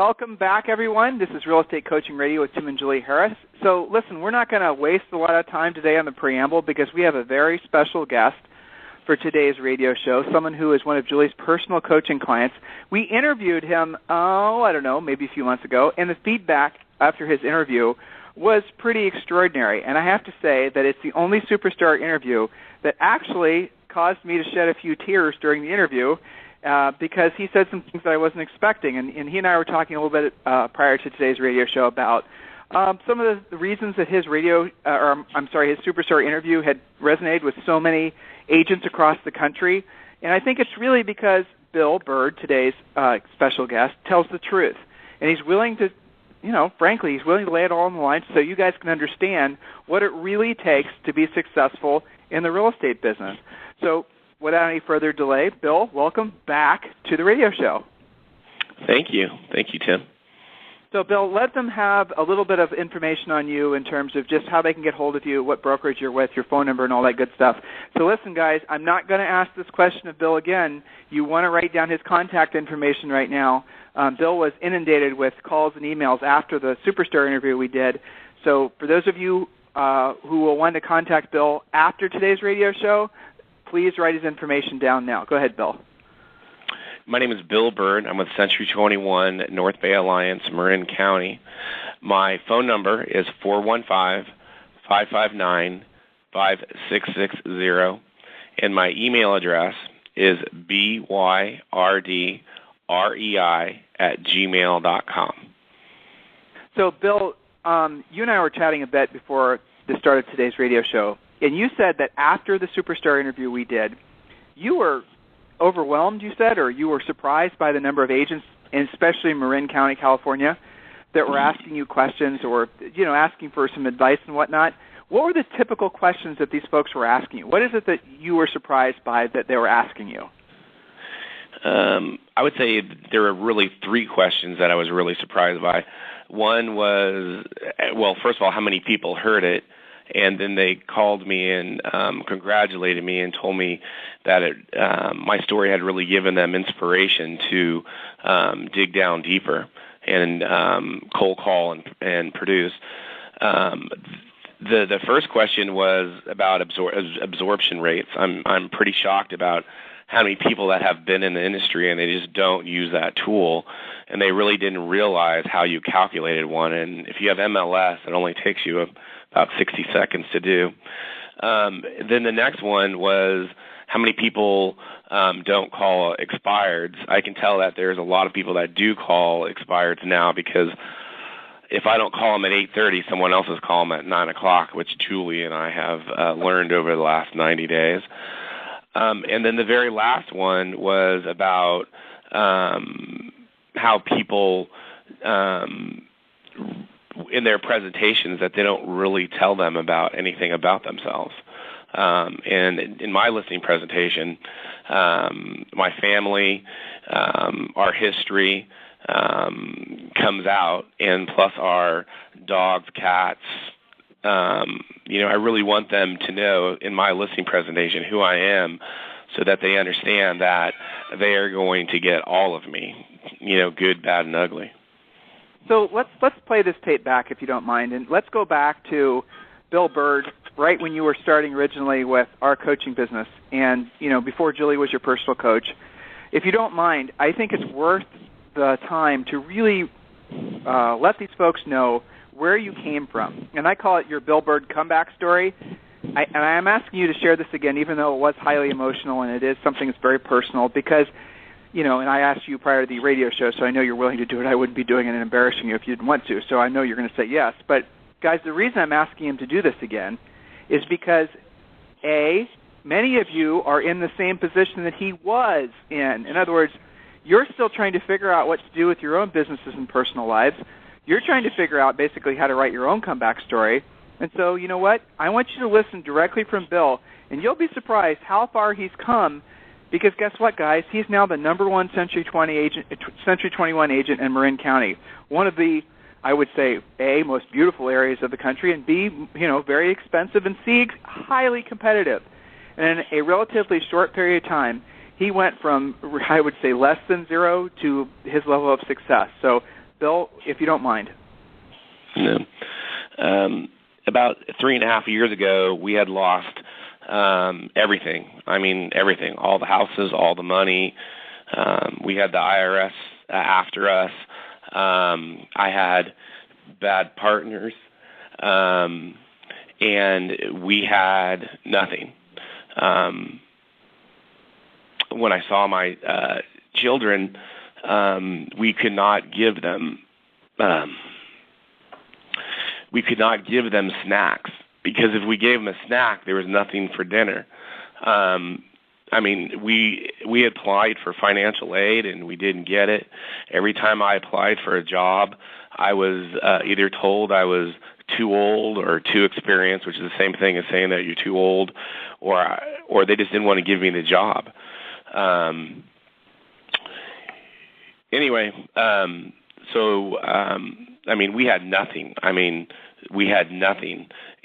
Welcome back, everyone. This is Real Estate Coaching Radio with Tim and Julie Harris. So, listen, we're not going to waste a lot of time today on the preamble because we have a very special guest for today's radio show, someone who is one of Julie's personal coaching clients. We interviewed him, maybe a few months ago, and the feedback after his interview was pretty extraordinary. And I have to say that it's the only superstar interview that actually caused me to shed a few tears during the interview because he said some things that I wasn't expecting. And he and I were talking a little bit prior to today's radio show about some of the reasons that his his superstar interview had resonated with so many agents across the country. And I think it's really because Bill Byrd, today's special guest, tells the truth. And he's willing to, frankly, he's willing to lay it all on the line so you guys can understand what it really takes to be successful in the real estate business. So without any further delay, Bill, welcome back to the radio show. Thank you. Thank you, Tim. So, Bill, let them have a little bit of information on you in terms of just how they can get hold of you, what brokerage you're with, your phone number, and all that good stuff. So listen, guys, I'm not going to ask this question of Bill again. You want to write down his contact information right now. Bill was inundated with calls and emails after the superstar interview we did. So for those of you who will want to contact Bill after today's radio show, please write his information down now. Go ahead, Bill. My name is Bill Byrd. I'm with Century 21 North Bay Alliance, Marin County. My phone number is 415-559-5660, and my email address is byrei@gmail.com. So, Bill, you and I were chatting a bit before the start of today's radio show, and you said that after the superstar interview we did, you were overwhelmed, you said, or you were surprised by the number of agents, and especially in Marin County, California, that were asking you questions or, asking for some advice and whatnot. What were the typical questions that these folks were asking you? What is it that you were surprised by that they were asking you? I would say there were really three questions that I was really surprised by. One was, first of all, how many people heard it? And then they called me and congratulated me and told me that my story had really given them inspiration to dig down deeper and cold call and produce. The first question was about absorption rates. I'm pretty shocked about how many people that have been in the industry and they just don't use that tool, and they really didn't realize how you calculated one. And if you have MLS, it only takes you about 60 seconds to do. Then the next one was how many people don't call expireds. I can tell that there's a lot of people that do call expireds now because if I don't call them at 8:30, someone else is calling them at 9 o'clock, which Julie and I have learned over the last 90 days. And then the very last one was about how people in their presentations that they don't really tell them about anything about themselves. And in my listing presentation, my family, our history comes out, and plus our dogs, cats. I really want them to know in my listing presentation who I am so that they understand that they are going to get all of me, good, bad, and ugly. So let's play this tape back, if you don't mind, and let's go back to Bill Byrd, right when you were starting originally with our coaching business, and before Julie was your personal coach. If you don't mind, I think it's worth the time to really let these folks know where you came from, and I call it your Bill Byrd comeback story. And I'm asking you to share this again, even though it was highly emotional and it is something that's very personal, because. And I asked you prior to the radio show, so I know you're willing to do it. I wouldn't be doing it and embarrassing you if you didn't want to, so I know you're going to say yes. But, guys, the reason I'm asking him to do this again is because, A, many of you are in the same position that he was in. In other words, you're still trying to figure out what to do with your own businesses and personal lives. You're trying to figure out basically how to write your own comeback story. And so, you know what? I want you to listen directly from Bill, and you'll be surprised how far he's come. Because guess what, guys? He's now the number one Century 21 agent in Marin County. One of the, I would say, A, most beautiful areas of the country, and B, very expensive, and C, highly competitive. And in a relatively short period of time, he went from, I would say, less than zero to his level of success. So, Bill, if you don't mind. No. About 3.5 years ago, we had lost everything. I mean, everything. All the houses, all the money. We had the IRS after us. I had bad partners. And we had nothing. When I saw my children, we could not give them snacks, because if we gave them a snack, there was nothing for dinner. I mean, we applied for financial aid and we didn't get it. Every time I applied for a job, I was either told I was too old or too experienced, which is the same thing as saying that you're too old, or they just didn't want to give me the job. Anyway, I mean, we had nothing.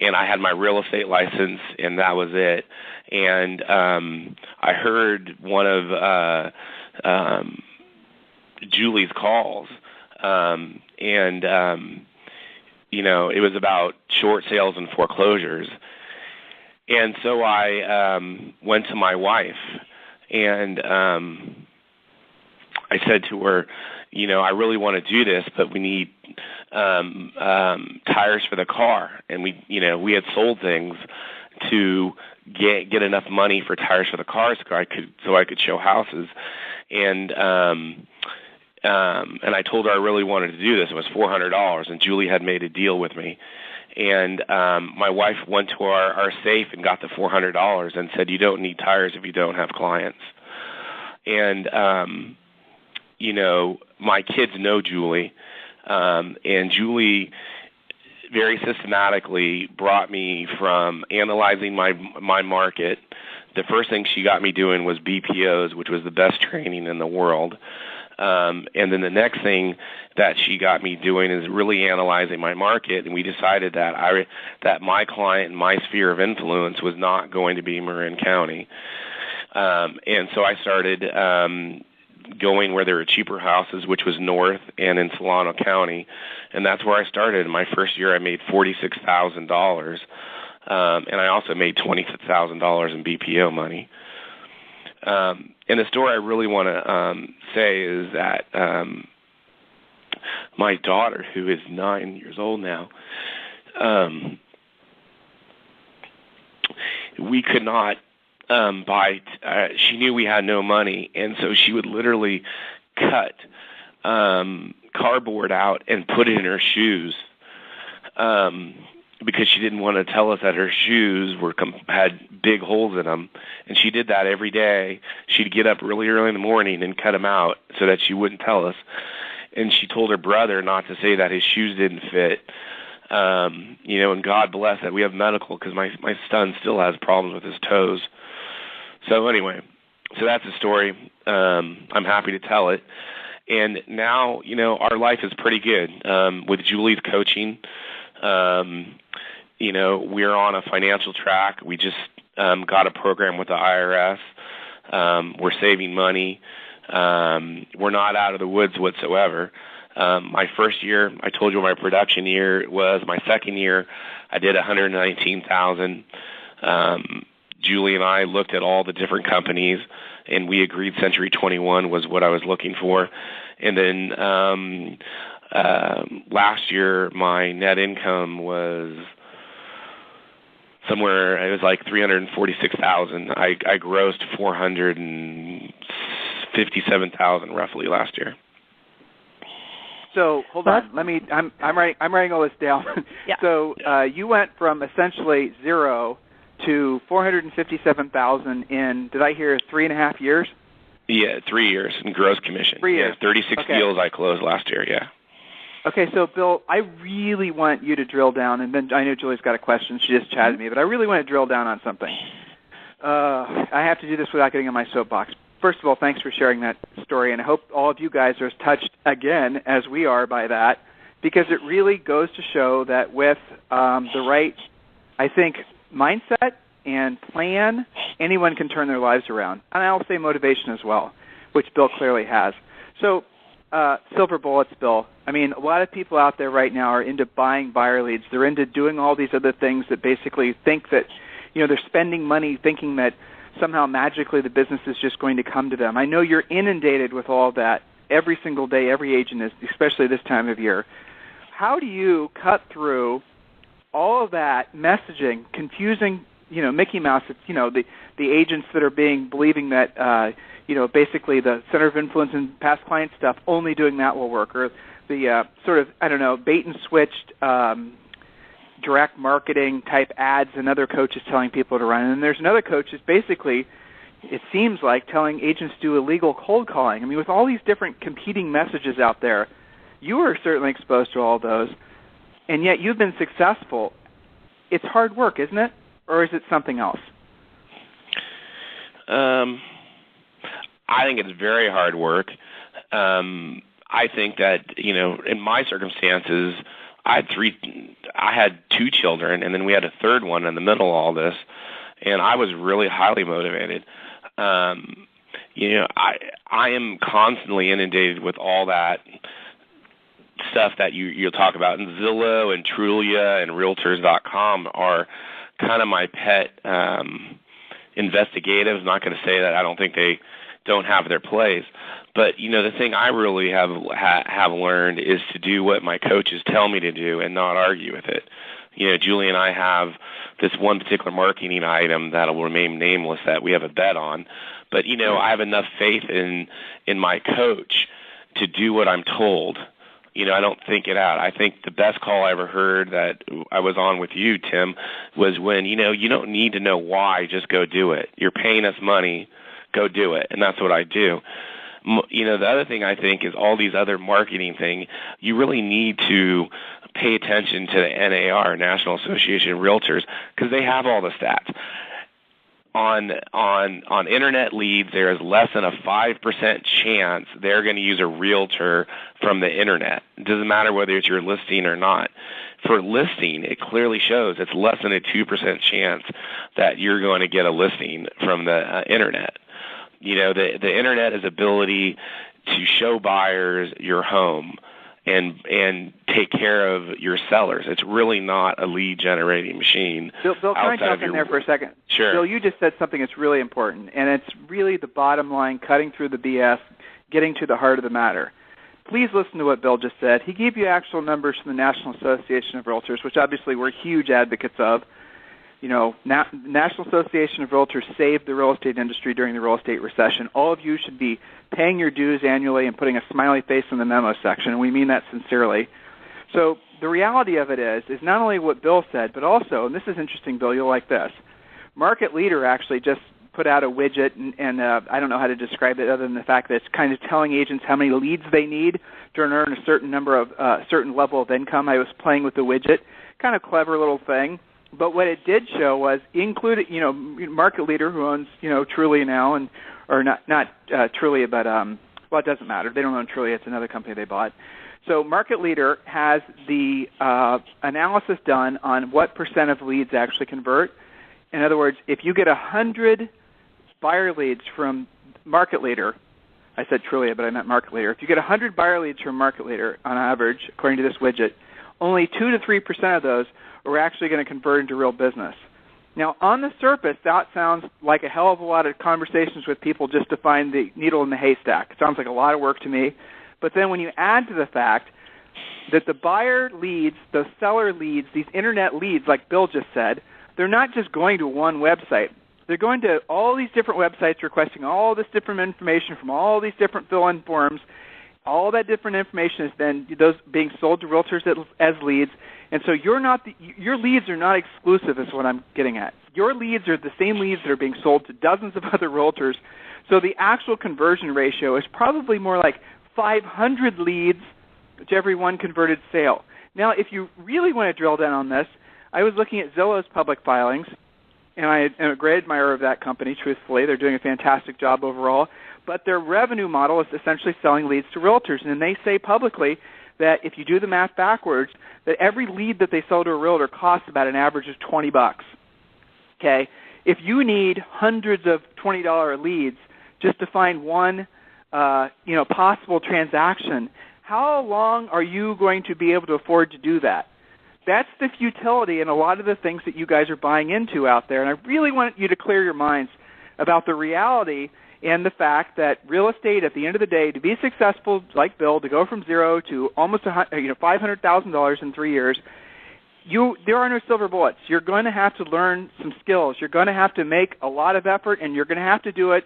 And I had my real estate license, and that was it. And I heard one of Julie's calls, it was about short sales and foreclosures. And so I went to my wife, and I said to her, I really want to do this, but we need tires for the car. And we had sold things to get enough money for tires for the car so I could show houses. And I told her I really wanted to do this. It was $400, and Julie had made a deal with me. And my wife went to our safe and got the $400 and said, you don't need tires if you don't have clients. And my kids know Julie, and Julie very systematically brought me from analyzing my market. The first thing she got me doing was BPOs, which was the best training in the world. And then the next thing that she got me doing is really analyzing my market, and we decided that my client and my sphere of influence was not going to be Marin County. And so I started going where there were cheaper houses, which was north and in Solano County, and that's where I started. In my first year, I made $46,000, and I also made $26,000 in BPO money. And the story I really want to say is that my daughter, who is 9 years old now, we could not buy. She knew we had no money, and so she would literally cut cardboard out and put it in her shoes, because she didn't want to tell us that her shoes had big holes in them. And she did that every day. She'd get up really early in the morning and cut them out so that she wouldn't tell us. And she told her brother not to say that his shoes didn't fit. And God bless that we have medical, because my son still has problems with his toes. So anyway, that's the story. I'm happy to tell it. And now, our life is pretty good. With Julie's coaching, we're on a financial track. We just got a program with the IRS. We're saving money. We're not out of the woods whatsoever. My first year, I told you what my production year was. My second year, I did $119,000. Julie and I looked at all the different companies, and we agreed Century 21 was what I was looking for. And then last year, my net income was somewhere, it was like $346,000. I grossed $457,000 roughly last year. So hold on, I'm writing all this down. Yeah. So you went from essentially zero to $457,000 in, did I hear 3.5 years? Yeah, 3 years in gross commission. 3 years. Yeah, 36 deals I closed last year, yeah. Okay, so Bill, I really want you to drill down, and then I know Julie's got a question. She just chatted me, but I really want to drill down on something. I have to do this without getting on my soapbox. First of all, thanks for sharing that story, and I hope all of you guys are as touched again as we are by that, because it really goes to show that with the right, I think, mindset and plan, anyone can turn their lives around. And I'll say motivation as well, which Bill clearly has. So, silver bullets, Bill. I mean, a lot of people out there right now are into buying buyer leads. They're into doing all these other things that basically think that, they're spending money thinking that somehow magically the business is just going to come to them. I know you're inundated with all that every single day. Every agent is, especially this time of year. How do you cut through all of that messaging, confusing, Mickey Mouse? It's, the agents that are believing that, basically the center of influence and past client stuff, only doing that will work, or the sort of, bait and switched direct marketing type ads another coach is telling people to run. And there's another coach that's basically, it seems like, telling agents to do illegal cold calling. I mean, with all these different competing messages out there, you are certainly exposed to all those, and yet you've been successful. It's hard work, isn't it? Or is it something else? I think it's very hard work. I think that, in my circumstances, I had 2 children, and then we had a third one in the middle of all this, and I was really highly motivated. I am constantly inundated with all that stuff that you'll talk about. And Zillow and Trulia and Realtors.com are kind of my pet investigatives. I'm not going to say that I don't think they don't have their place. But, the thing I really have learned is to do what my coaches tell me to do and not argue with it. Julie and I have this one particular marketing item that will remain nameless that we have a bet on. But, I have enough faith in my coach to do what I'm told. I don't think it out. I think the best call I ever heard that I was on with you, Tim, was when, you don't need to know why, just go do it. You're paying us money, go do it. And that's what I do. The other thing I think is all these other marketing things, you really need to pay attention to the NAR, National Association of Realtors, because they have all the stats. On internet leads, there is less than a 5% chance they're going to use a realtor from the internet. It doesn't matter whether it's your listing or not. For listing, it clearly shows it's less than a 2% chance that you're going to get a listing from the internet. The internet is ability to show buyers your home and take care of your sellers. It's really not a lead generating machine. Bill, can I jump in there for a second? Sure. Bill, you just said something that's really important, and it's really the bottom line, cutting through the BS, getting to the heart of the matter. Please listen to what Bill just said. He gave you actual numbers from the National Association of Realtors, which obviously we're huge advocates of. National Association of Realtors saved the real estate industry during the real estate recession. All of you should be paying your dues annually and putting a smiley face in the memo section, and we mean that sincerely. So the reality of it is not only what Bill said, but also, and this is interesting, Bill, you'll like this, Market Leader actually just put out a widget, and I don't know how to describe it other than the fact that it's kind of telling agents how many leads they need to earn a certain certain level of income. I was playing with the widget, kind of clever little thing. But what it did show was included, Market Leader, who owns, Trulia now, or not Trulia, but it doesn't matter. They don't own Trulia; it's another company they bought. So Market Leader has the analysis done on what percent of leads actually convert. In other words, if you get 100 buyer leads from Market Leader, I said Trulia, but I meant Market Leader. If you get 100 buyer leads from Market Leader on average, according to this widget, only 2 to 3% of those are actually going to convert into real business. Now, on the surface, that sounds like a hell of a lot of conversations with people just to find the needle in the haystack. It sounds like a lot of work to me. But then when you add to the fact that the buyer leads, the seller leads, these internet leads, like Bill just said, they're not just going to one website. They're going to all these different websites requesting all this different information from all these different fill-in forms. All that different information is then those being sold to realtors as leads. And so your leads are not exclusive is what I'm getting at. Your leads are the same leads that are being sold to dozens of other realtors. So the actual conversion ratio is probably more like 500 leads to every one converted sale. Now, if you really want to drill down on this, I was looking at Zillow's public filings, and I am a great admirer of that company, truthfully. They're doing a fantastic job overall. But their revenue model is essentially selling leads to realtors. And they say publicly that if you do the math backwards, that every lead that they sell to a realtor costs about an average of $20. Okay? If you need hundreds of $20 leads just to find one possible transaction, how long are you going to be able to afford to do that? That's the futility in a lot of the things that you guys are buying into out there. And I really want you to clear your minds about the reality and the fact that real estate, at the end of the day, to be successful, like Bill, to go from zero to almost $500,000 in 3 years, there are no silver bullets. You're going to have to learn some skills. You're going to have to make a lot of effort, and you're going to have to do it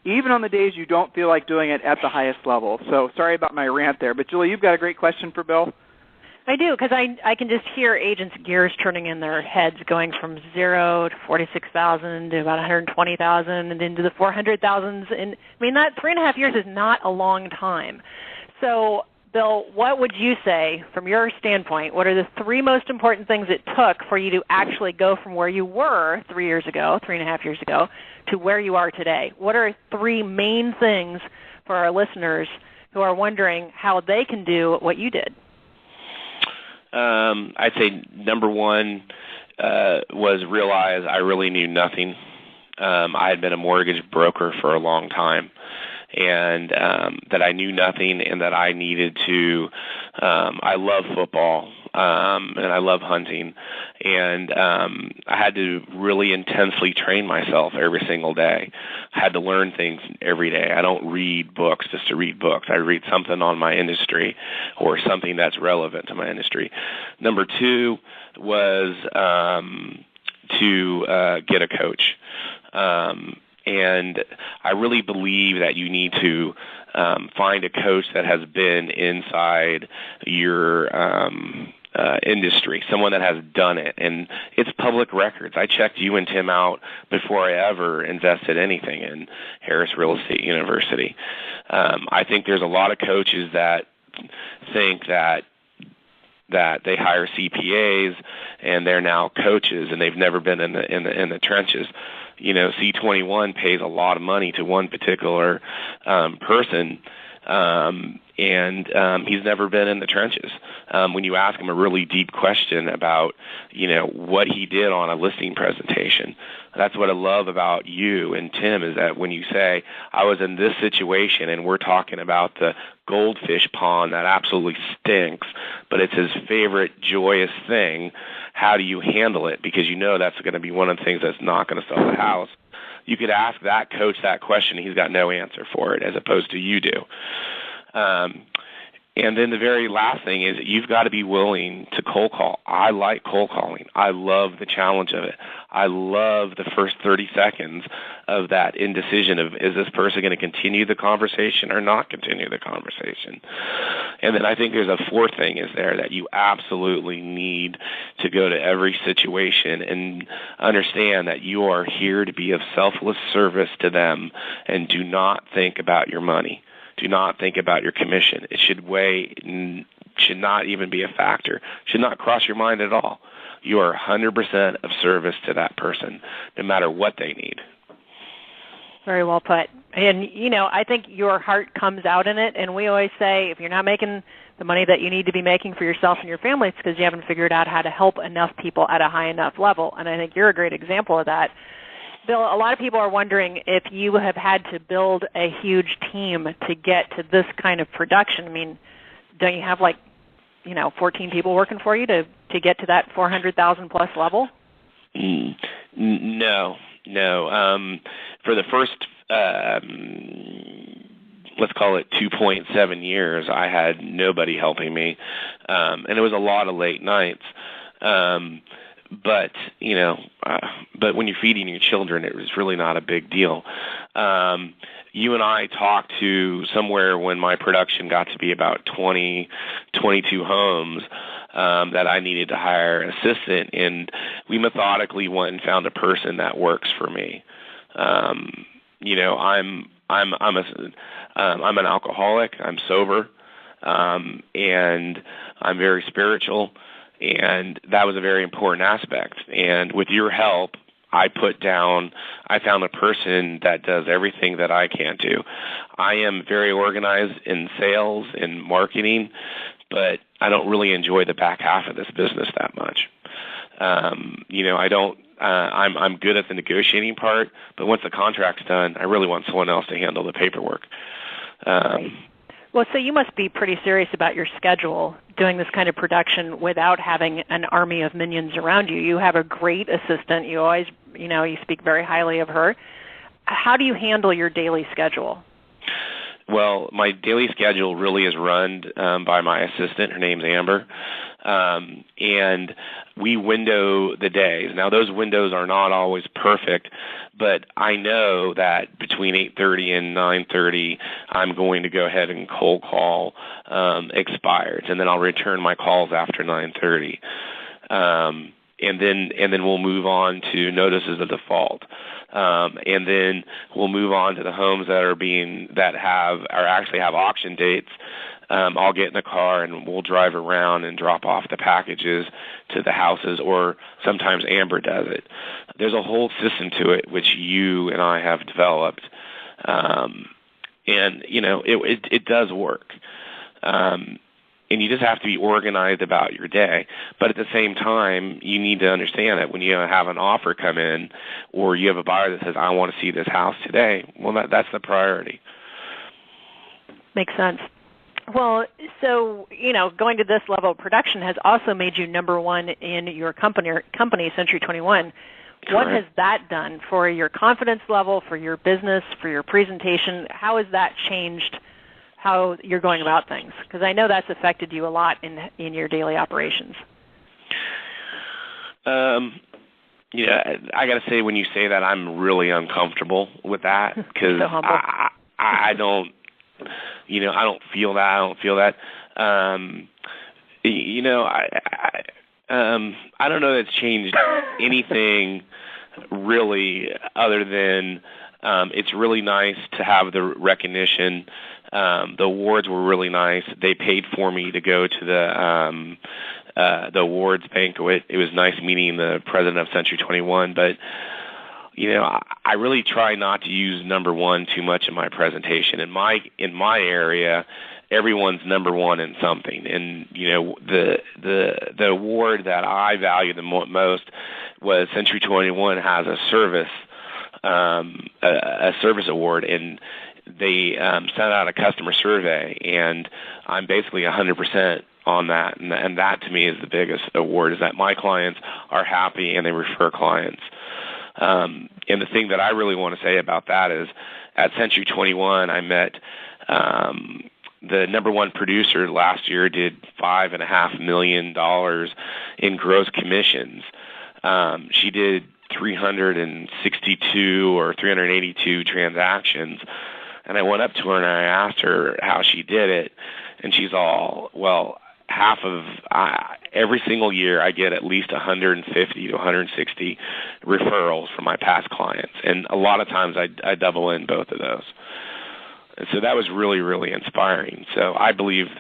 even on the days you don't feel like doing it at the highest level. So sorry about my rant there. But, Julie, you've got a great question for Bill. I do, because I can just hear agents' gears turning in their heads, going from 0 to 46,000 to about 120,000 and into the 400,000s. And I mean, that 3.5 years is not a long time. So, Bill, what would you say, from your standpoint, what are the 3 most important things it took for you to actually go from where you were 3.5 years ago, to where you are today? What are 3 main things for our listeners who are wondering how they can do what you did? I'd say number 1 was realize I really knew nothing. I had been a mortgage broker for a long time, and that I knew nothing, and that I needed to. I love football, and I love hunting, and I had to really intensely train myself every single day. I had to learn things every day. I don't read books just to read books. I read something on my industry or something that's relevant to my industry. Number 2 was to get a coach. And I really believe that you need to find a coach that has been inside your industry, someone that has done it. And it's public records. I checked you and Tim out before I ever invested anything in Harris Real Estate University. I think there's a lot of coaches that think that they hire CPAs and they're now coaches, and they've never been in the trenches. You know, C21 pays a lot of money to one particular person, and he's never been in the trenches. When you ask him a really deep question about, what he did on a listing presentation, that's what I love about you and Tim, is that when you say, I was in this situation and we're talking about the goldfish pond that absolutely stinks, but it's his favorite joyous thing, how do you handle it? Because that's going to be one of the things that's not going to sell the house. You could ask that coach that question, and he's got no answer for it, as opposed to you do. And then the very last thing is you've got to be willing to cold call. I like cold calling. I love the challenge of it. I love the first 30 seconds of that indecision of, is this person going to continue the conversation or not continue the conversation? And then I think there's a 4th thing is there, that you absolutely need to go to every situation and understand that you are here to be of selfless service to them, and do not think about your money. Do not think about your commission. It should not even be a factor. Should not cross your mind at all. You are 100% of service to that person, no matter what they need. Very well put. And, I think your heart comes out in it. And we always say, if you're not making the money that you need to be making for yourself and your family, it's because you haven't figured out how to help enough people at a high enough level. And I think you're a great example of that. Bill, a lot of people are wondering if you have had to build a huge team to get to this kind of production. I mean, don't you have 14 people working for you to get to that 400,000 plus level? No. For the first, let's call it 2.7 years, I had nobody helping me, and it was a lot of late nights. But when you're feeding your children, it was really not a big deal. You and I talked to somewhere when my production got to be about 20, 22 homes, that I needed to hire an assistant, and we methodically went and found a person that works for me. I'm an alcoholic. I'm sober, and I'm very spiritual. And that was a very important aspect. And with your help, I found a person that does everything that I can't do. I am very organized in sales and marketing, but I don't really enjoy the back half of this business that much. I'm good at the negotiating part, but once the contract's done, I really want someone else to handle the paperwork. Well, so you must be pretty serious about your schedule doing this kind of production without having an army of minions around you. You have a great assistant. You always, you speak very highly of her. How do you handle your daily schedule? Well, my daily schedule really is run by my assistant. Her name's Amber. And we window the days. Now, those windows are not always perfect, but I know that between 8:30 and 9:30, I'm going to go ahead and cold call expireds, and then I'll return my calls after 9:30. And then we'll move on to notices of default. And then we'll move on to the homes that actually have auction dates. I'll get in the car and we'll drive around and drop off the packages to the houses, or sometimes Amber does it. There's a whole system to it which you and I have developed, and it does work. And you just have to be organized about your day. But at the same time, you need to understand that when you have an offer come in, or you have a buyer that says, I want to see this house today, well, that's the priority. Makes sense. Well, so, going to this level of production has also made you number one in your company, Century 21. Correct. What has that done for your confidence level, for your business, for your presentation? How has that changed how you're going about things? Because I know that's affected you a lot in your daily operations. Yeah, I got to say, when you say that, I'm really uncomfortable with that, because so I don't, I don't feel that. I don't feel that. I don't know that it's changed anything really, other than it's really nice to have the recognition. The awards were really nice. They paid for me to go to the awards banquet. It was nice meeting the president of Century 21, but I really try not to use number one too much in my presentation. In my area, everyone's number one in something, and the award that I value the most was Century 21 has a service award, and they sent out a customer survey, and I'm basically 100% on that, and that to me is the biggest award, is that my clients are happy and they refer clients. And the thing that I really want to say about that is, at Century 21, I met the number one producer last year, did $5.5 million in gross commissions. She did 362 or 382 transactions. And I went up to her and I asked her how she did it. And she's all, well, every single year I get at least 150 to 160 referrals from my past clients. And a lot of times I double in both of those. And so that was really, really inspiring. So I believe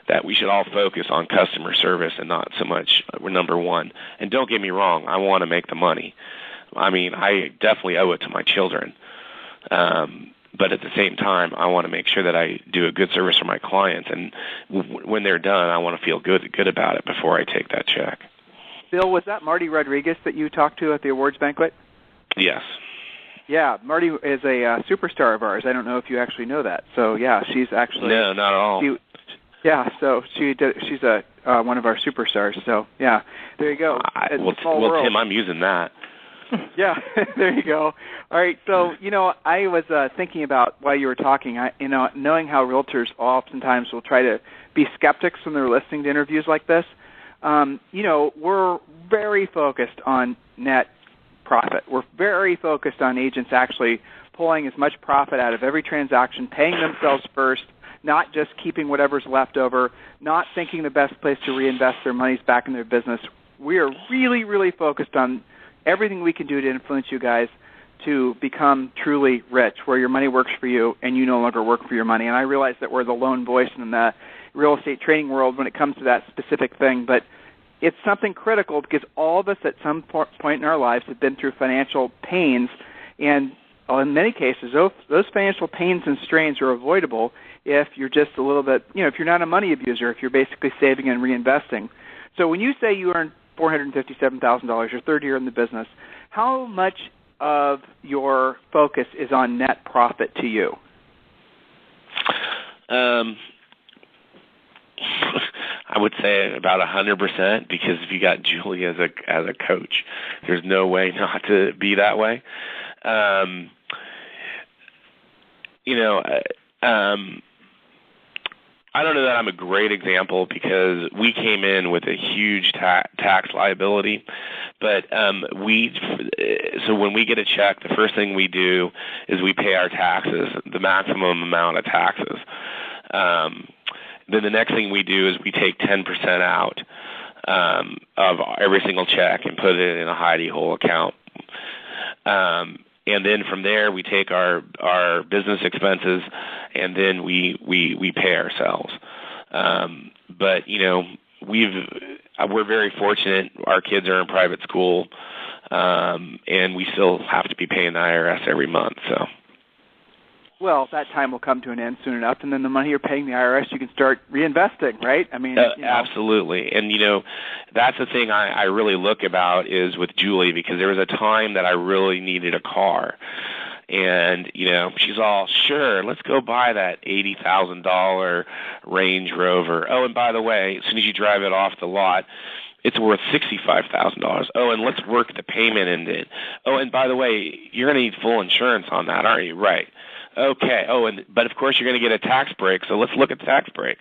that we should all focus on customer service and not so much number one. And don't get me wrong, I want to make the money. I mean, I definitely owe it to my children. But at the same time, I want to make sure that I do a good service for my clients. And when they're done, I want to feel good about it before I take that check. Bill, was that Marty Rodriguez that you talked to at the awards banquet? Yes. Yeah, Marty is a superstar of ours. I don't know if you actually know that. So, yeah, she's actually... No, not at all. So she's one of our superstars. So, yeah, there you go. Well, Tim, I'm using that. Yeah, there you go. All right, so, I was thinking about while you were talking, knowing how realtors oftentimes will try to be skeptics when they're listening to interviews like this, we're very focused on net profit. We're very focused on agents actually pulling as much profit out of every transaction, paying themselves first, not just keeping whatever's left over, not thinking the best place to reinvest their money is back in their business. We are really, really focused on everything we can do to influence you guys to become truly rich, where your money works for you and you no longer work for your money. And I realize that we're the lone voice in the real estate trading world when it comes to that specific thing, but it's something critical because all of us at some point in our lives have been through financial pains, and in many cases, those financial pains and strains are avoidable if you're just a little bit, if you're not a money abuser, if you're basically saving and reinvesting. So when you say you earned $457,000, your third year in the business, how much of your focus is on net profit to you? I would say about 100%, because if you got Julie as a coach, there's no way not to be that way. I don't know that I'm a great example, because we came in with a huge tax liability, but so when we get a check, the first thing we do is we pay our taxes, the maximum amount of taxes. Then the next thing we do is we take 10% out of every single check and put it in a hidey hole account. And then from there, we take our business expenses, and then we pay ourselves. But we're very fortunate. Our kids are in private school, and we still have to be paying the IRS every month. So. Well, that time will come to an end soon enough, and then the money you're paying the IRS, you can start reinvesting, right? I mean, absolutely. And that's the thing I really look about is with Julie, because there was a time that I really needed a car, and she's all, sure, let's go buy that $80,000 Range Rover. Oh, and by the way, as soon as you drive it off the lot, it's worth $65,000. Oh, and let's work the payment in it. Oh, and by the way, you're going to need full insurance on that, aren't you? Right. Okay. Oh, but of course you're going to get a tax break, so let's look at the tax break.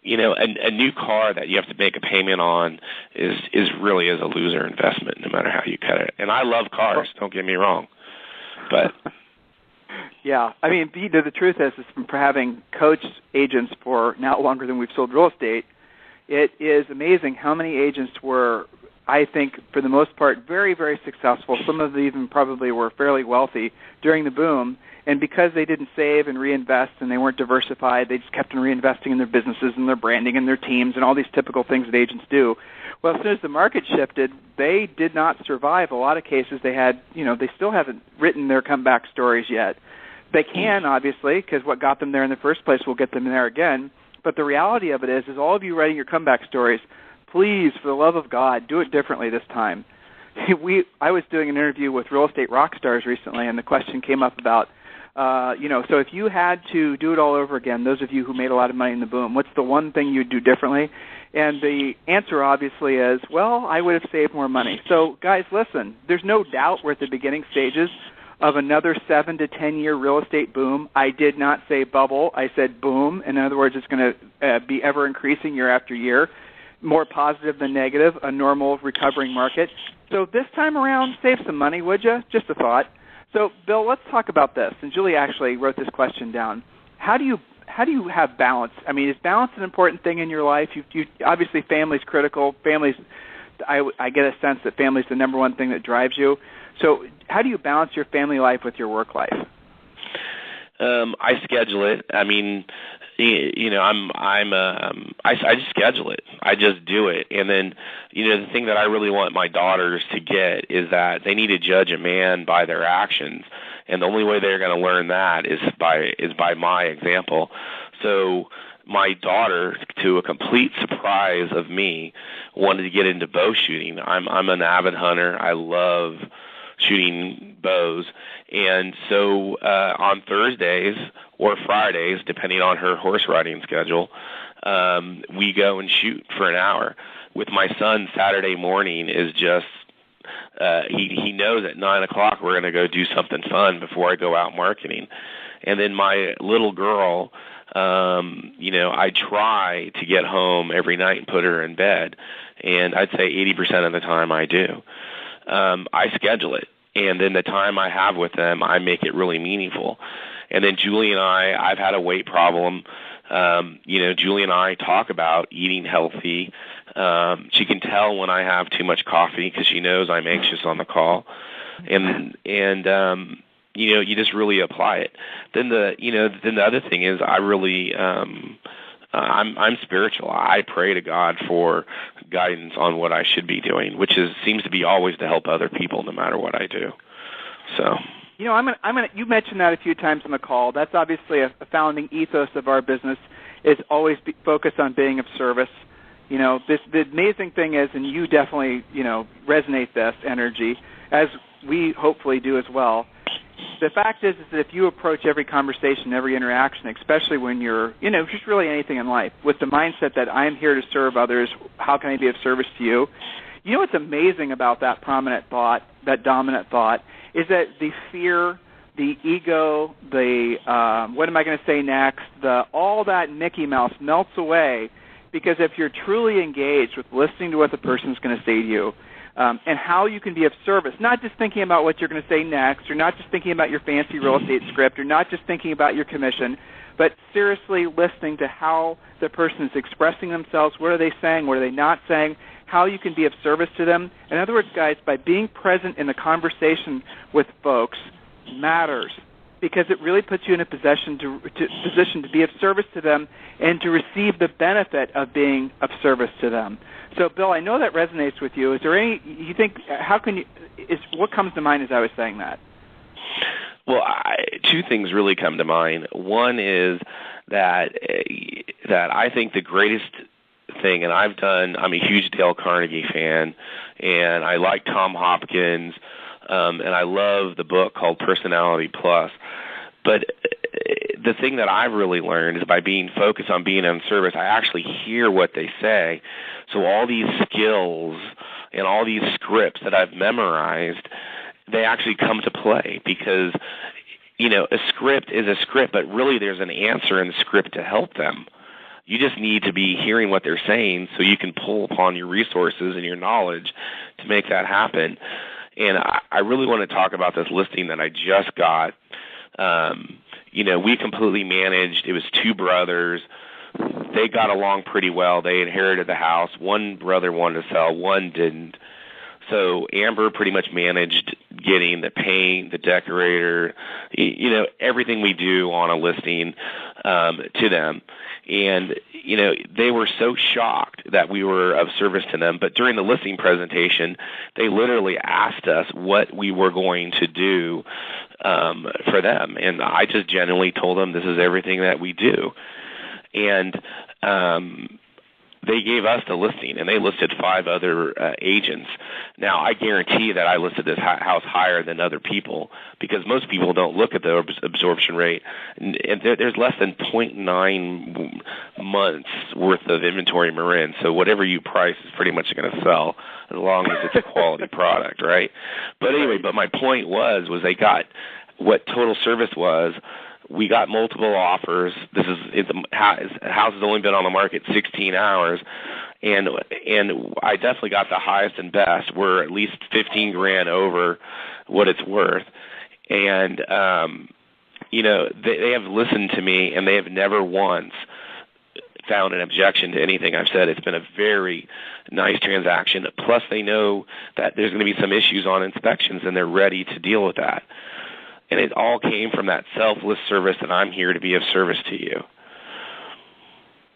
A new car that you have to make a payment on is really a loser investment, no matter how you cut it. And I love cars, don't get me wrong, but yeah, I mean, the truth is from having coached agents for now longer than we've sold real estate, it is amazing how many agents were, I think, for the most part, very, very successful. Some of them even probably were fairly wealthy during the boom. And because they didn't save and reinvest and they weren't diversified, they just kept on reinvesting in their businesses and their branding and their teams and all these typical things that agents do. Well, as soon as the market shifted, they did not survive. A lot of cases they had, they still haven't written their comeback stories yet. They can, obviously, because what got them there in the first place will get them there again. But the reality of it is all of you writing your comeback stories, please, for the love of God, do it differently this time. I was doing an interview with real estate rock stars recently, and the question came up about, so if you had to do it all over again, those of you who made a lot of money in the boom, what's the one thing you'd do differently? And the answer obviously is, well, I would have saved more money. So guys, listen, there's no doubt we're at the beginning stages of another 7 to 10 year real estate boom. I did not say bubble. I said boom. In other words, it's going to be ever increasing year after year, more positive than negative, a normal recovering market. So this time around, save some money, would you? Just a thought. So, Bill, let's talk about this. And Julie actually wrote this question down. How do you have balance? I mean, is balance an important thing in your life? You obviously, family's critical. I get a sense that family's the number one thing that drives you. So, how do you balance your family life with your work life? I schedule it. I mean, I just schedule it. I just do it. And then, the thing that I really want my daughters to get is that they need to judge a man by their actions. And the only way they're going to learn that is by my example. So my daughter, to a complete surprise of me, wanted to get into bow shooting. I'm an avid hunter. I love shooting bows. And so on Thursdays or Fridays, depending on her horse riding schedule, we go and shoot for an hour. With my son, Saturday morning is just, he knows at 9 o'clock we're going to go do something fun before I go out marketing. And then my little girl, I try to get home every night and put her in bed. And I'd say 80% of the time I do. I schedule it. And then the time I have with them, I make it really meaningful. And then Julie and I've had a weight problem. Julie and I talk about eating healthy. She can tell when I have too much coffee because she knows I'm anxious on the call. And you just really apply it. Then the other thing is I really, I'm spiritual. I pray to God for guidance on what I should be doing, which seems to be always to help other people, no matter what I do. So. You mentioned that a few times on the call. That's obviously a founding ethos of our business, is always focused on being of service. The amazing thing is, and you definitely, resonate this energy, as we hopefully do as well. the fact is that if you approach every conversation, every interaction, especially when you're, just really anything in life, with the mindset that I'm here to serve others, how can I be of service to you? You know what's amazing about that prominent thought, that dominant thought, is that the fear, the ego, the what am I going to say next, all that Mickey Mouse melts away, because if you're truly engaged with listening to what the person's going to say to you, and how you can be of service, not just thinking about what you're going to say next, or not just thinking about your fancy real estate script, or not just thinking about your commission, but seriously listening to how the person is expressing themselves, what are they saying, what are they not saying, how you can be of service to them. In other words, guys, by being present in the conversation with folks matters, because it really puts you in a position to be of service to them and to receive the benefit of being of service to them. So, Bill, I know that resonates with you. Is there any, you think, what comes to mind as I was saying that? Well, two things really come to mind. One is that I think the greatest thing, and I'm a huge Dale Carnegie fan, and I like Tom Hopkins, and I love the book called Personality Plus. But the thing that I've really learned is by being focused on being in service, I actually hear what they say. So all these skills and all these scripts that I've memorized, they actually come to play, because, a script is a script, but really there's an answer in the script to help them. You just need to be hearing what they're saying so you can pull upon your resources and your knowledge to make that happen. And I really want to talk about this listing that I just got. We completely managed. It was two brothers. They got along pretty well. They inherited the house. One brother wanted to sell, one didn't. So Amber pretty much managed getting the paint, the decorator, everything we do on a listing to them. And, they were so shocked that we were of service to them. But during the listing presentation, they literally asked us what we were going to do for them. And I just genuinely told them this is everything that we do. And they gave us the listing, and they listed 5 other agents. Now, I guarantee that I listed this house higher than other people, because most people don't look at the absorption rate, and there's less than 0.9 months worth of inventory in Marin, so whatever you price is pretty much going to sell as long as it's a quality product, right? But anyway, my point was they got what total service was. We got multiple offers. The house has only been on the market 16 hours, and I definitely got the highest and best. We're at least $15,000 over what it's worth, and they have listened to me, and they have never once found an objection to anything I've said. It's been a very nice transaction. Plus, they know that there's going to be some issues on inspections, and they're ready to deal with that. And it all came from that selfless service that I'm here to be of service to you.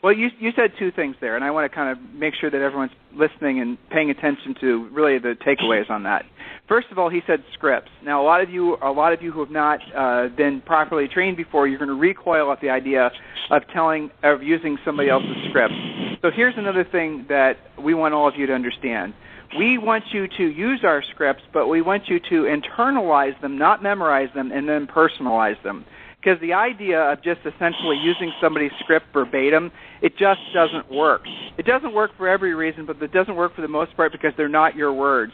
Well, you said two things there, and I want to kind of make sure that everyone's listening and paying attention to really the takeaways on that. First of all, he said scripts. Now, a lot of you who have not been properly trained before, you're going to recoil at the idea of using somebody else's script. So here's another thing that we want all of you to understand. We want you to use our scripts, but we want you to internalize them, not memorize them, and then personalize them. Because the idea of just essentially using somebody's script verbatim, it just doesn't work. It doesn't work for every reason, but it doesn't work for the most part because they're not your words.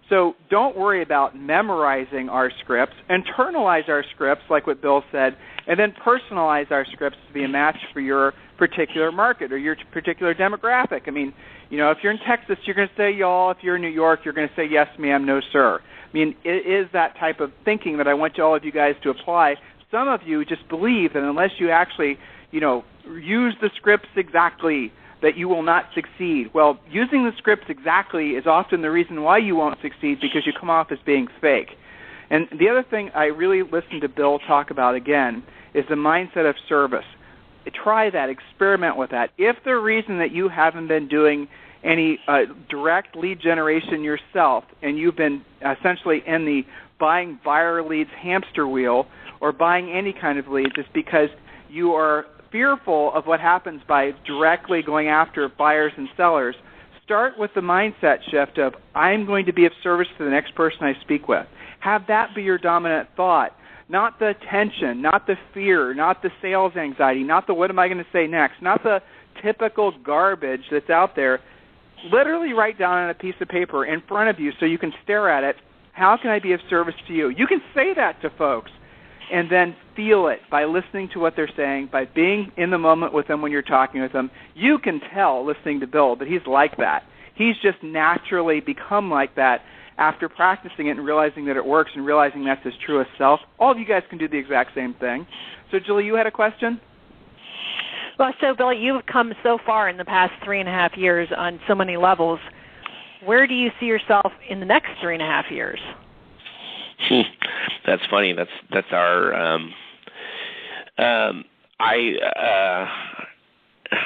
So don't worry about memorizing our scripts. Internalize our scripts, like what Bill said, and then personalize our scripts to be a match for your particular market or your particular demographic. I mean, if you're in Texas, you're going to say y'all. If you're in New York, you're going to say yes, ma'am, no, sir. I mean, it is that type of thinking that I want all of you guys to apply. Some of you just believe that unless you actually, use the scripts exactly, that you will not succeed. Well, using the scripts exactly is often the reason why you won't succeed, because you come off as being fake. And the other thing I really listened to Bill talk about again is the mindset of service. Try that. Experiment with that. If the reason that you haven't been doing any direct lead generation yourself, and you've been essentially in the buying buyer leads hamster wheel or buying any kind of leads, is because you are fearful of what happens by directly going after buyers and sellers, start with the mindset shift of, I'm going to be of service to the next person I speak with. Have that be your dominant thought. not the tension, not the fear, not the sales anxiety, not the what am I going to say next, not the typical garbage that's out there. Literally write down on a piece of paper in front of you so you can stare at it, how can I be of service to you? You can say that to folks and then feel it by listening to what they're saying, by being in the moment with them when you're talking with them. You can tell, listening to Bill, that he's like that. He's just naturally become like that after practicing it and realizing that it works and realizing that's his truest self. All of you guys can do the exact same thing. So, Julie, you had a question? Well, so, Bill, you've come so far in the past 3.5 years on so many levels. Where do you see yourself in the next 3.5 years? That's funny. That's our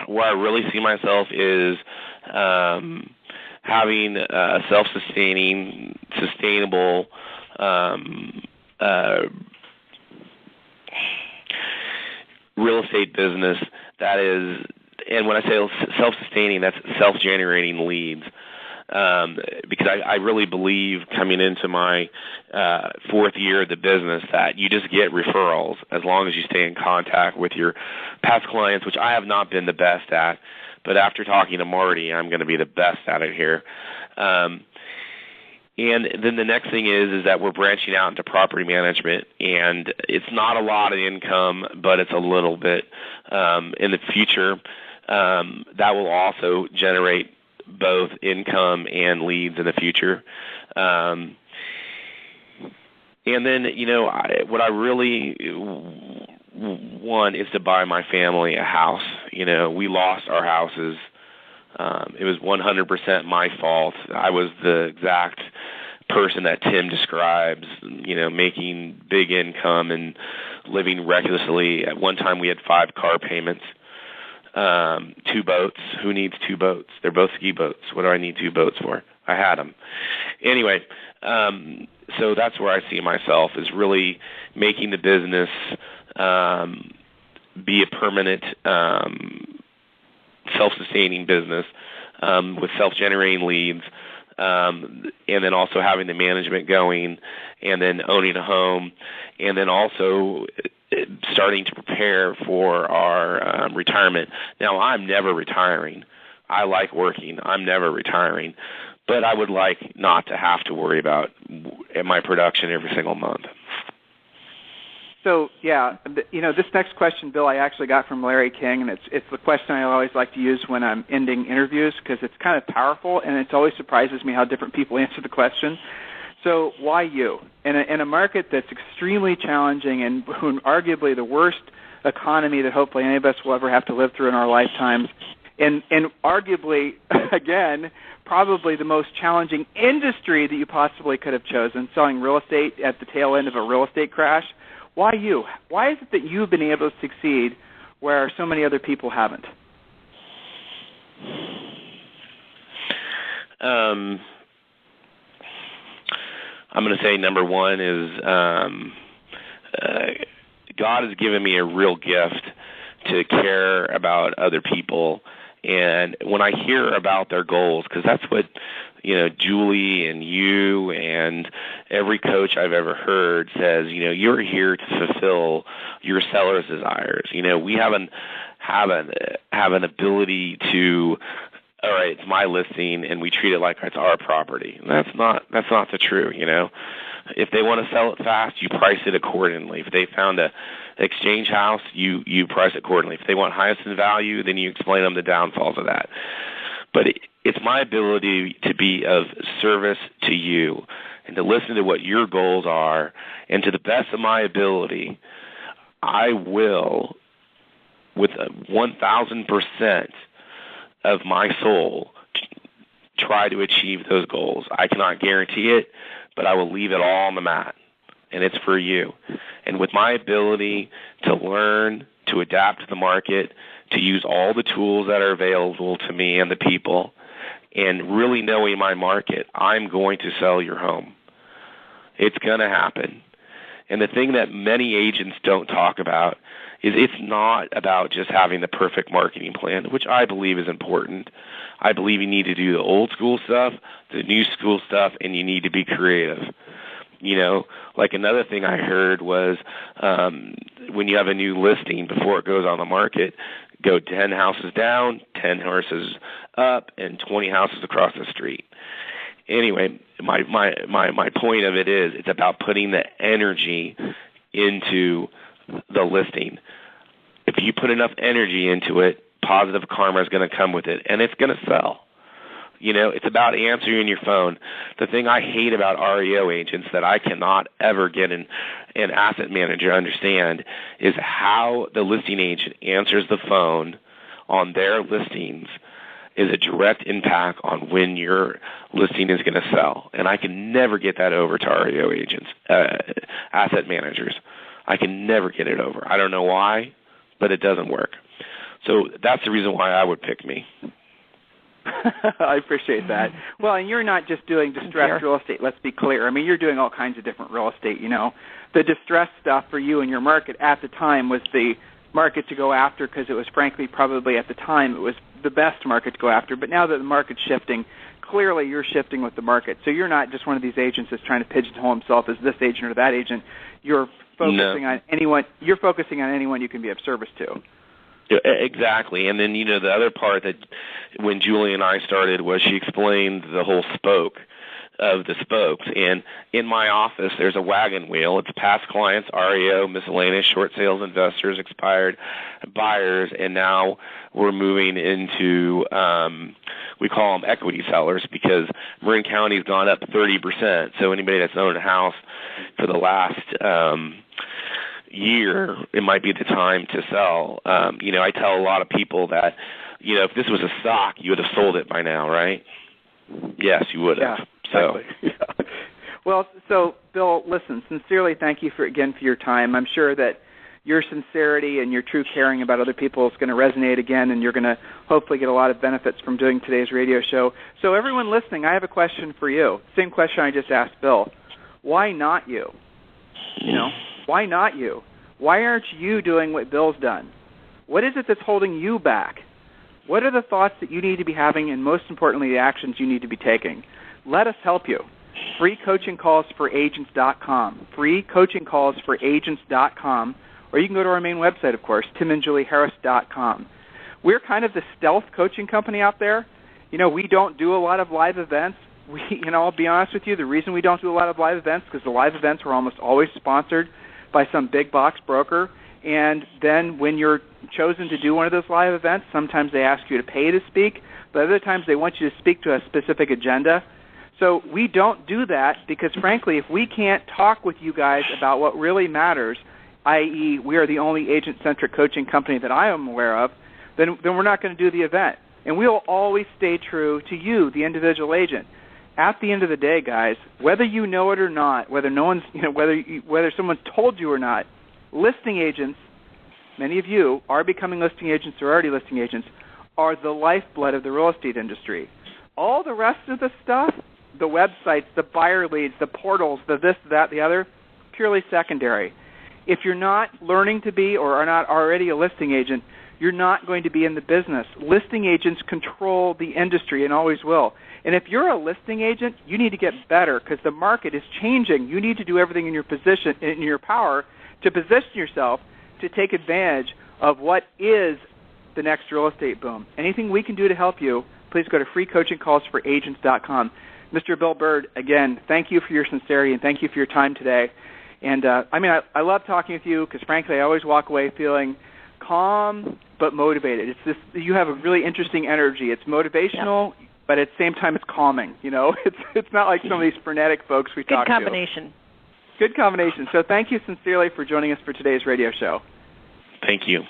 where I really see myself is having a self-sustaining, sustainable real estate business that is, and when I say self-sustaining, that's self-generating leads. Because I really believe coming into my 4th year of the business that you just get referrals as long as you stay in contact with your past clients, which I have not been the best at. But after talking to Marty, I'm going to be the best at it here. And then the next thing is that we're branching out into property management, and it's not a lot of income, but it's a little bit in the future. That will also generate both income and leads in the future. And then, what I really want is to buy my family a house. We lost our houses. It was 100% my fault. I was the exact person that Tim describes, making big income and living recklessly. At one time, we had 5 car payments. 2 boats. Who needs 2 boats? They're both ski boats. What do I need 2 boats for? I had them. Anyway, so that's where I see myself, is really making the business be a permanent self-sustaining business with self-generating leads, and then also having the management going, and then owning a home, and then also starting to prepare for our retirement. Now, I'm never retiring. I like working. I'm never retiring. But I would like not to have to worry about my production every single month. So, this next question, Bill, I actually got from Larry King, and it's the question I always like to use when I'm ending interviews because it's kind of powerful, and it always surprises me how different people answer the question. So why you? In a market that's extremely challenging and arguably the worst economy that hopefully any of us will ever have to live through in our lifetimes, and arguably, again, probably the most challenging industry that you possibly could have chosen, selling real estate at the tail end of a real estate crash, why you? Why is it that you've been able to succeed where so many other people haven't? I'm going to say number one is God has given me a real gift to care about other people. And when I hear about their goals, because that's what, Julie and you and every coach I've ever heard says, you're here to fulfill your seller's desires. We have an ability to, all right, it's my listing, and we treat it like it's our property. And that's not the true. If they want to sell it fast, you price it accordingly. If they found a exchange house, you price it accordingly. If they want highest in value, then you explain them the downfalls of that. But it's my ability to be of service to you and to listen to what your goals are, and to the best of my ability, I will, with 1,000% of my soul, try to achieve those goals. I cannot guarantee it, but I will leave it all on the mat, and it's for you. And with my ability to learn, to adapt to the market, to use all the tools that are available to me and the people, and really knowing my market, I'm going to sell your home. It's going to happen. And the thing that many agents don't talk about is it's not about just having the perfect marketing plan, which I believe is important. I believe you need to do the old school stuff, the new school stuff, and you need to be creative. Like another thing I heard was when you have a new listing before it goes on the market, go 10 houses down, 10 houses up, and 20 houses across the street. Anyway, my point of it is it's about putting the energy into the listing. If you put enough energy into it, positive karma is going to come with it, and it's going to sell. It's about answering your phone. The thing I hate about REO agents that I cannot ever get an asset manager to understand is how the listing agent answers the phone on their listings is a direct impact on when your listing is going to sell. And I can never get that over to REO agents, asset managers. I can never get it over. I don't know why, but it doesn't work. So that's the reason why I would pick me. I appreciate that. Well, and you're not just doing distressed real estate, let's be clear. I mean, you're doing all kinds of different real estate, The distressed stuff for you and your market at the time was the market to go after because it was frankly probably at the time it was the best market to go after. But now that the market's shifting, clearly you're shifting with the market. So you're not just one of these agents that's trying to pigeonhole himself as this agent or that agent. You're focusing on anyone. You're focusing on anyone you can be of service to. Exactly. And then, the other part that when Julie and I started was she explained the whole spoke of the spokes. And in my office, there's a wagon wheel. It's past clients, REO, miscellaneous, short sales investors, expired buyers, and now we're moving into, we call them equity sellers because Marin County's gone up 30%. So anybody that's owned a house for the last year, it might be the time to sell. I tell a lot of people that, if this was a stock, you would have sold it by now, right? Yes, you would have. Yeah, exactly. Yeah. Well, so Bill, listen, sincerely thank you for your time. I'm sure that your sincerity and your true caring about other people is going to resonate again, and you're going to hopefully get a lot of benefits from doing today's radio show. So everyone listening, I have a question for you. Same question I just asked Bill. Why not you? Why not you? Why aren't you doing what Bill's done? What is it that's holding you back? What are the thoughts that you need to be having, and most importantly, the actions you need to be taking? Let us help you. freecoachingcallsforagents.com. freecoachingcallsforagents.com. Or you can go to our main website, of course, timandjulieharris.com. We're kind of the stealth coaching company out there. We don't do a lot of live events. I'll be honest with you, the reason we don't do a lot of live events is because the live events are almost always sponsored by some big box broker. And then when you're chosen to do one of those live events, sometimes they ask you to pay to speak, but other times they want you to speak to a specific agenda. So we don't do that because, frankly, if we can't talk with you guys about what really matters, i.e. we are the only agent-centric coaching company that I am aware of, then we're not going to do the event. And we will always stay true to you, the individual agent. At the end of the day, guys, whether you know it or not, whether someone's told you or not, listing agents, many of you are becoming listing agents or already listing agents, are the lifeblood of the real estate industry. All the rest of the stuff, the websites, the buyer leads, the portals, the this, that, the other, purely secondary. If you're not learning to be or are not already a listing agent, you're not going to be in the business. Listing agents control the industry and always will. And if you're a listing agent, you need to get better because the market is changing. You need to do everything in your power to position yourself to take advantage of what is the next real estate boom. Anything we can do to help you, please go to freecoachingcallsforagents.com. Mr. Bill Byrd, again, thank you for your sincerity and thank you for your time today. And I love talking with you because, frankly, I always walk away feeling calm but motivated. You have a really interesting energy. It's motivational, but at the same time, it's calming. It's not like some of these frenetic folks we talk to. Good combination. Good combination. So thank you sincerely for joining us for today's radio show. Thank you.